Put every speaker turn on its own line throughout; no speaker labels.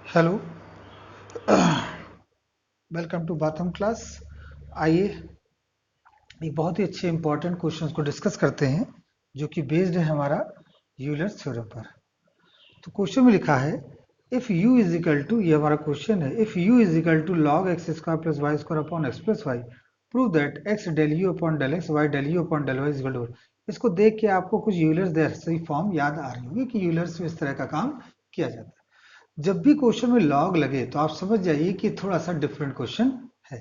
Hello, welcome to Batham class. आइए एक बहुत ही अच्छे इंपॉर्टेंट क्वेश्चंस को डिस्कस करते हैं जो कि बेस्ड है हमारा यूलर्स थ्योरम पर। तो क्वेश्चन में लिखा है if u is equal to, ये हमारा क्वेश्चन है, if u is equal to log x square plus y square upon x plus y, prove that x del u upon del x y del u upon del Y is equal to. इसको देख के आपको कुछ Euler's जैसी form याद आ रही होगी कि यूलर्स में इस तरह का काम किया जाता है। जब भी क्वेश्चन में लॉग लगे तो आप समझ जाइए कि थोड़ा सा डिफरेंट क्वेश्चन है।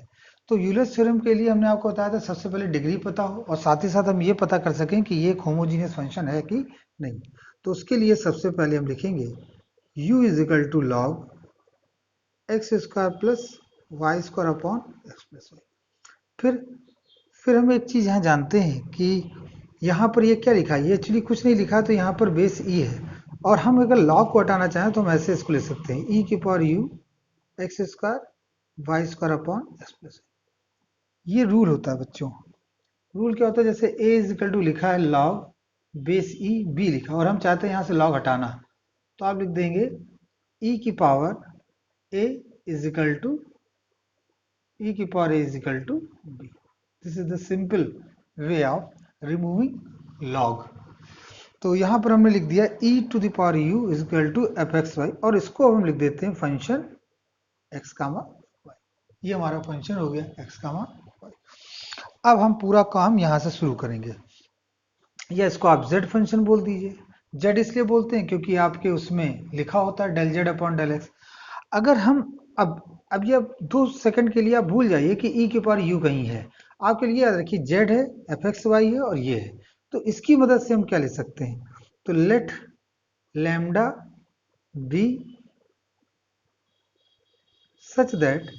तो यूलर्स थ्योरम के लिए हमने आपको बताया था सबसे पहले डिग्री पता हो और साथ ही साथ हम ये पता कर सकें कि ये एक होमोजीनियस फंक्शन है कि नहीं। तो उसके लिए सबसे पहले हम लिखेंगे u is equal to log x square plus y square upon x plus y. फिर हम एक चीज यहाँ जानते हैं कि यहाँ पर ये क्या लिखा है, ये एक्चुअली कुछ नहीं लिखा, तो यहाँ पर बेस ई है और हम अगर लॉग को हटाना चाहें तो हम ऐसे इसको ले सकते हैं ई की power u x square y square upon x plus. ये रूल होता है बच्चों। रूल क्या होता है, जैसे a इज इक्वल टू लिखा है लॉग बेस ई बी लिखा और हम चाहते हैं यहाँ से लॉग हटाना, तो आप लिख देंगे e की power a is equal to e की power a is equal to b। This is the simple way of removing log. तो यहाँ पर हमने लिख दिया e to the power u is equal to f x y और इसको हम लिख देते हैं फंक्शन x कामा वाई। ये हमारा फंक्शन हो गया x कामा वाई। अब हम पूरा काम यहाँ से शुरू करेंगे, या इसको आप z फंक्शन बोल दीजिए। z इसलिए बोलते हैं क्योंकि आपके उसमें लिखा होता है del z upon del x. अगर हम अब ये 2 सेकंड के लिए आप भूल जाइए कि e के पावर u कहीं है। आपके लिए याद रखिए z है, एफ एक्स वाई है और ये है, तो इसकी मदद से हम क्या ले सकते हैं, तो let lambda be such that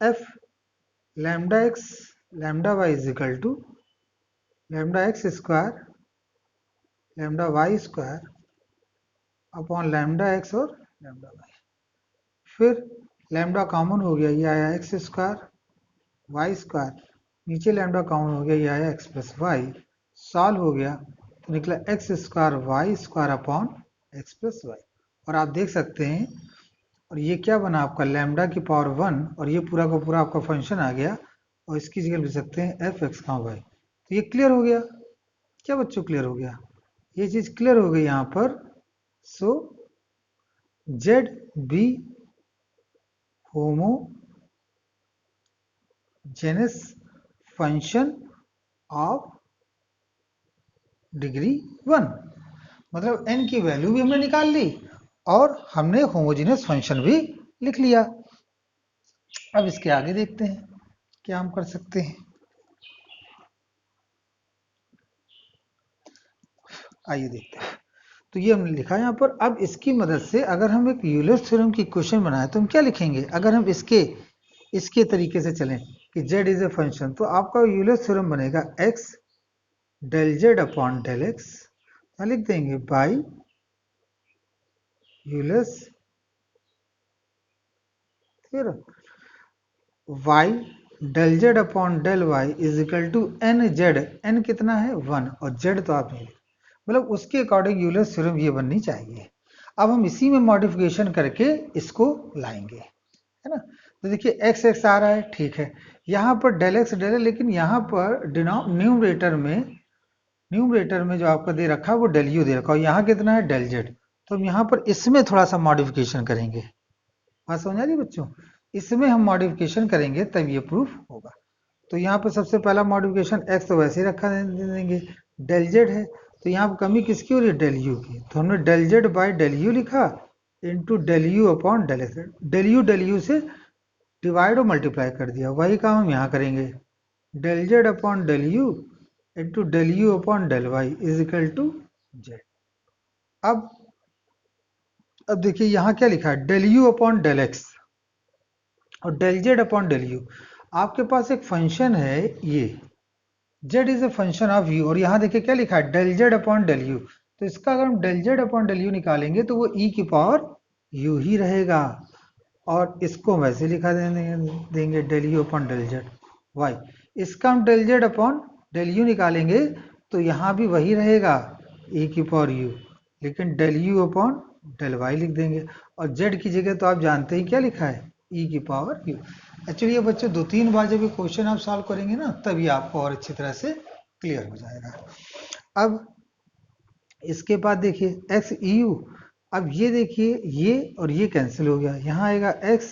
f lambda x lambda y is equal to lambda x square lambda y square upon lambda x और लैम्डा वाई। फिर लैम्डा कॉमन हो गया, ये आया एक्स स्क्वायर वाई स्क्वायर, नीचे लैम्डा कॉमन हो गया, ये आया एक्स प्लस वाई, सॉल्व हो गया तो निकला x square y square upon x plus y. और आप देख सकते हैं, और ये क्या बना आपका लैम्डा की पावर 1 और ये पूरा का पूरा आपका फंक्शन आ गया और इसकी जगह लिख सकते हैं एफ एक्स का वाई। तो ये क्लियर हो गया क्या बच्चों, क्लियर हो गया, ये चीज क्लियर हो गई यहाँ पर। So Z be homogeneous function of degree 1, मतलब n की वैल्यू भी हमने निकाल ली और हमने होमोजेनस फंक्शन भी लिख लिया। अब इसके आगे देखते हैं क्या हम कर सकते हैं। आइए देखते हैं। तो ये हमने लिखा है यहाँ पर। अब इसकी मदद से अगर हम एक यूलर्स थ्योरम की क्वेश्चन बनाए तो हम क्या लिखेंगे, अगर हम इसके तरीके से चलें कि z इज ए फंक्शन, तो आपका यूलर्स थ्योरम बनेगा x del z upon del x, लिख देंगे by Euler's theorem y del z upon del y is equal to n z, n कितना है 1 और z तो आप नहीं, मतलब उसके अकॉर्डिंग यूलर्स थ्योरम ये बननी चाहिए। अब हम इसी में मॉडिफिकेशन करके इसको लाएंगे, है ना। तो देखिए एक्स एक्स आ रहा है, ठीक है, यहाँ पर डेल एक्स डेल, लेकिन यहाँ पर न्यूमरेटर में जो आपका दे रखा है वो डेल यू दे रखा है, यहाँ कितना है डेल जेड। तो हम यहाँ पर इसमें थोड़ा सा मॉडिफिकेशन करेंगे। बात समझ आ रही बच्चों, इसमें हम मॉडिफिकेशन करेंगे तब ये प्रूफ होगा। तो यहाँ पर सबसे पहला मॉडिफिकेशन एक्स तो वैसे ही रखा देंगे, डेल जेड है तो यहाँ पर कमी किसकी हो रही है, डेल यू की, तो हमने del Z by del U लिखा into del you upon del X. Del U से डिवाइड और मल्टीप्लाई कर दिया, वही काम हम यहाँ करेंगे, del Z upon del U into del you upon del Y is equal to Z. अब देखिए यहाँ क्या लिखा है, del you upon del X और del Z upon del U. आपके पास एक फंक्शन है ये z is a function of u और यहाँ देखिए क्या लिखा है del Z upon del u, तो इसका अगर हम del Z upon del u निकालेंगे तो वो e की पावर u ही रहेगा और इसको वैसे लिखा देंगे del you upon del z y. इसका हम del Z upon del u निकालेंगे तो यहाँ भी वही रहेगा e की पावर u, लेकिन del you upon del y लिख देंगे और z की जगह तो आप जानते ही क्या लिखा है, e की पावर q। एक्चुअली ये बच्चों 2-3 बार जब ये क्वेश्चन आप सॉल्व करेंगे ना, तभी आपको और अच्छी तरह से क्लियर हो जाएगा। अब इसके बाद देखिए x eu, अब ये देखिए ये और ये कैंसिल हो गया, यहाँ आएगा x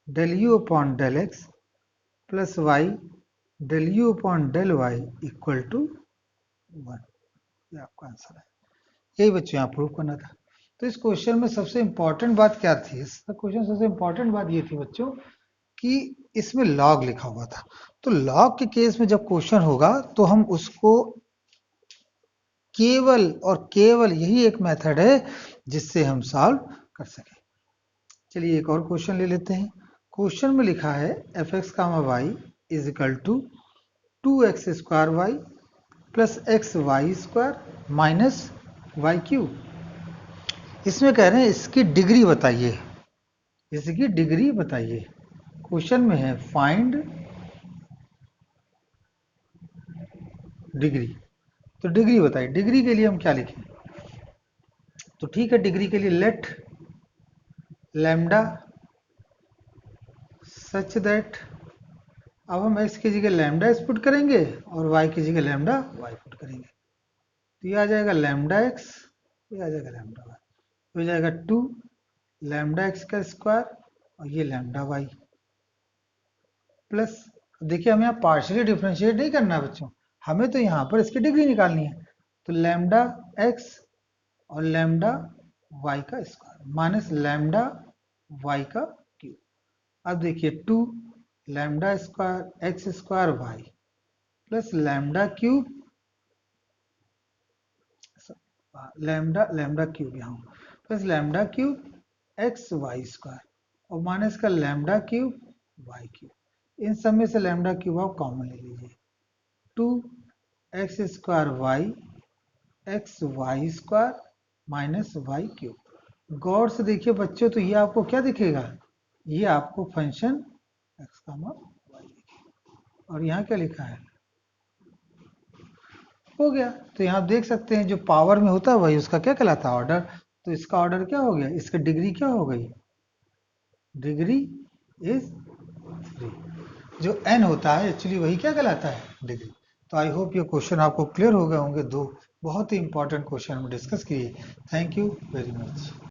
del u upon del x plus y del u upon del y equal to 1। ये आपका आंसर है। यही बच्चों यहाँ प्रूव करना था। तो इस क्वेश्चन में सबसे इंपॉर्टेंट बात क्या थी, इस क्वेश्चन सबसे इंपॉर्टेंट बात ये थी बच्चों कि इसमें लॉग लिखा हुआ था। तो लॉग के केस में जब क्वेश्चन होगा तो हम उसको केवल और केवल यही एक मेथड है जिससे हम सॉल्व कर सके। चलिए एक और क्वेश्चन ले लेते हैं। क्वेश्चन में लिखा है f x comma y is equal to 2x square Y plus x Y square minus Y cube. इसमें कह रहे हैं इसकी डिग्री बताइए, इसकी डिग्री बताइए। क्वेश्चन में है फाइंड डिग्री, तो डिग्री बताइए। डिग्री के लिए हम क्या लिखें, तो ठीक है, डिग्री के लिए लेट लैम्डा सच दैट, अब हम x की जगह लैम्डा पुट करेंगे और y की जगह लैम्डा y पुट करेंगे। तो ये आ जाएगा लैम्डा x, ये आ जाएगा लैम्डा y, हो जाएगा 2 लैम्डा x का स्क्वायर और ये लैम्डा y प्लस, देखिए हमें यहाँ पार्शियली डिफ्रेंशिएट नहीं करना है बच्चों, हमें तो यहाँ पर इसकी डिग्री निकालनी है। तो लैम्डा x और लैम्डा y का स्क्वायर माइनस लैम्डा y का क्यूब। अब देखिए 2 lambda square X square Y plus lambda cube lambda cube यहाँ plus lambda cube X Y square और माइनस का लैम्डा क्यूब वाई क्यूब। इन सब में से लैम्डा क्यूब आप कॉमन ले लीजिए। 2 X square Y X Y square minus Y cube. गौर से देखिए बच्चों, तो ये आपको क्या दिखेगा, ये आपको फंक्शन एक्स कामा वाई दिखेगा। और यहाँ क्या लिखा है, हो गया। तो यहाँ आप देख सकते हैं जो पावर में होता है वही उसका क्या कहलाता है, ऑर्डर। तो इसका ऑर्डर क्या हो गया, इसका डिग्री क्या हो गई, डिग्री इज 3। जो n होता है एक्चुअली वही क्या कहलाता है, डिग्री। तो आई होप ये क्वेश्चन आपको क्लियर हो गए होंगे। दो बहुत ही इंपॉर्टेंट क्वेश्चन हम डिस्कस किए। Thank you very much.